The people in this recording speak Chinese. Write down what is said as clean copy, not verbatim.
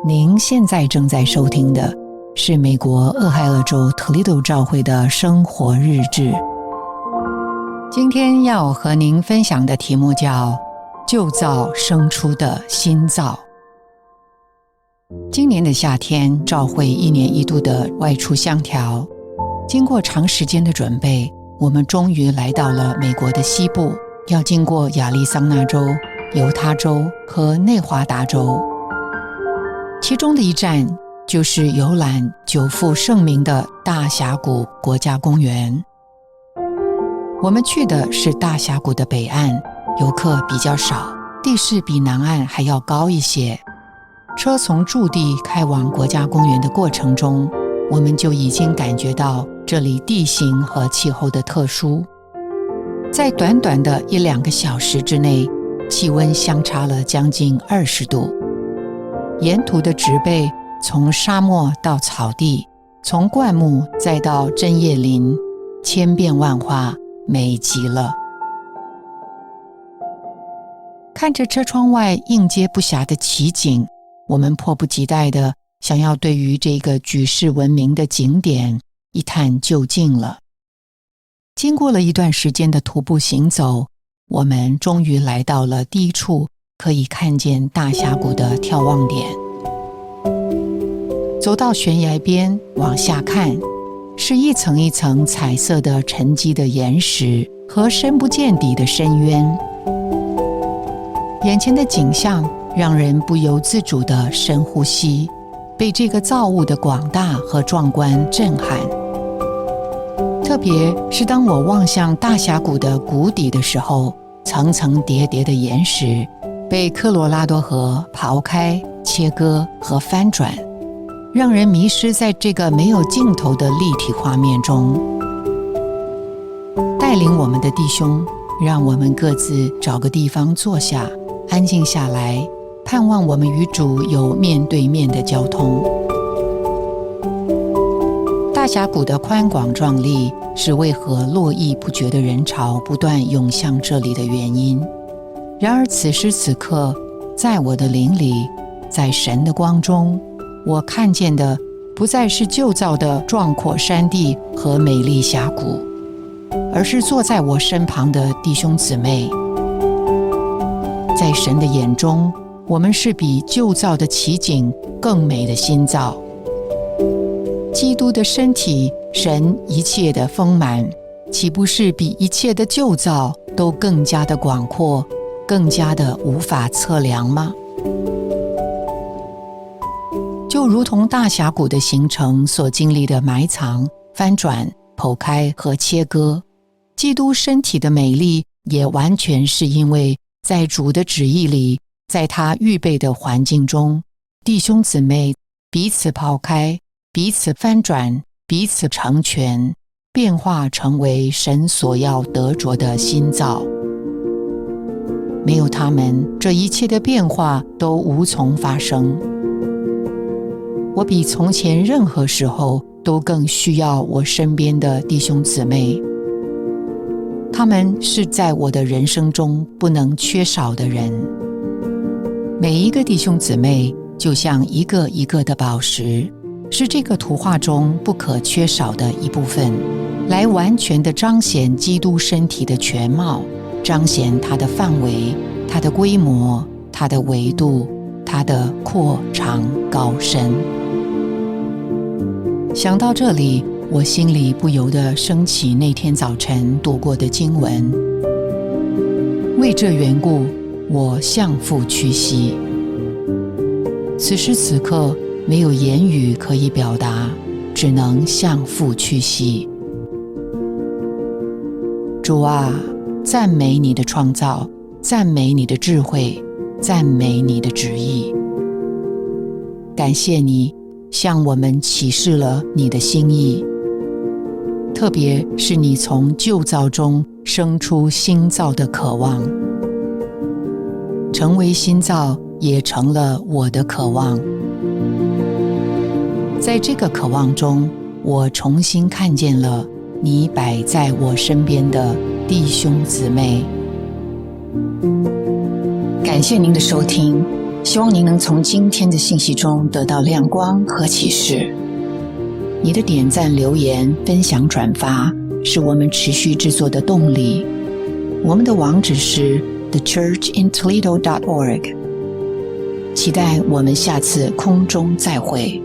您现在正在收听的是美国俄亥俄州特利多教会的生活日志。今天要和您分享的题目叫旧造生出的新造。今年的夏天，教会一年一度的外出香调，经过长时间的准备，我们终于来到了美国的西部，要经过亚利桑那州、犹他州和内华达州。其中的一站就是游览久负盛名的大峡谷国家公园。我们去的是大峡谷的北岸，游客比较少，地势比南岸还要高一些。车从驻地开往国家公园的过程中，我们就已经感觉到这里地形和气候的特殊。在短短的1-2个小时之内，气温相差了将近20度。沿途的植被从沙漠到草地，从灌木再到针叶林，千变万化，美极了。看着车窗外应接不暇的奇景，我们迫不及待地想要对于这个举世闻名的景点一探究竟了。经过了一段时间的徒步行走，我们终于来到了第一处可以看见大峡谷的眺望点。走到悬崖边往下看，是一层一层彩色的沉积的岩石和深不见底的深渊。眼前的景象让人不由自主地深呼吸，被这个造物的广大和壮观震撼。特别是当我望向大峡谷的谷底的时候，层层叠叠的岩石被科罗拉多河刨开、切割和翻转，让人迷失在这个没有尽头的立体画面中。带领我们的弟兄让我们各自找个地方坐下，安静下来，盼望我们与主有面对面的交通。大峡谷的宽广壮丽是为何络绎不绝的人潮不断涌向这里的原因。然而此时此刻，在我的灵里，在神的光中，我看见的不再是旧造的壮阔山地和美丽峡谷，而是坐在我身旁的弟兄姊妹。在神的眼中，我们是比旧造的奇景更美的新造。基督的身体，神一切的丰满，岂不是比一切的旧造都更加的广阔，更加的无法测量吗？就如同大峡谷的形成所经历的埋藏、翻转、剖开和切割，基督身体的美丽也完全是因为在主的旨意里，在他预备的环境中，弟兄姊妹彼此抛开，彼此翻转，彼此成全，变化成为神所要得着的新造。没有他们，这一切的变化都无从发生。我比从前任何时候都更需要我身边的弟兄姊妹，他们是在我的人生中不能缺少的人。每一个弟兄姊妹就像一个一个的宝石，是这个图画中不可缺少的一部分，来完全地彰显基督身体的全貌，彰显它的范围、它的规模、它的维度、它的阔长高深。想到这里，我心里不由得升起那天早晨读过的经文。为这缘故，我向父屈膝。此时此刻，没有言语可以表达，只能向父屈膝。主啊，赞美你的创造，赞美你的智慧，赞美你的旨意。感谢你向我们启示了你的心意，特别是你从旧造中生出新造的渴望。成为新造也成了我的渴望。在这个渴望中，我重新看见了你摆在我身边的弟兄姊妹。感谢您的收听，希望您能从今天的信息中得到亮光和启示。你的点赞、留言、分享、转发是我们持续制作的动力。我们的网址是 thechurchintoledo.org。期待我们下次空中再会。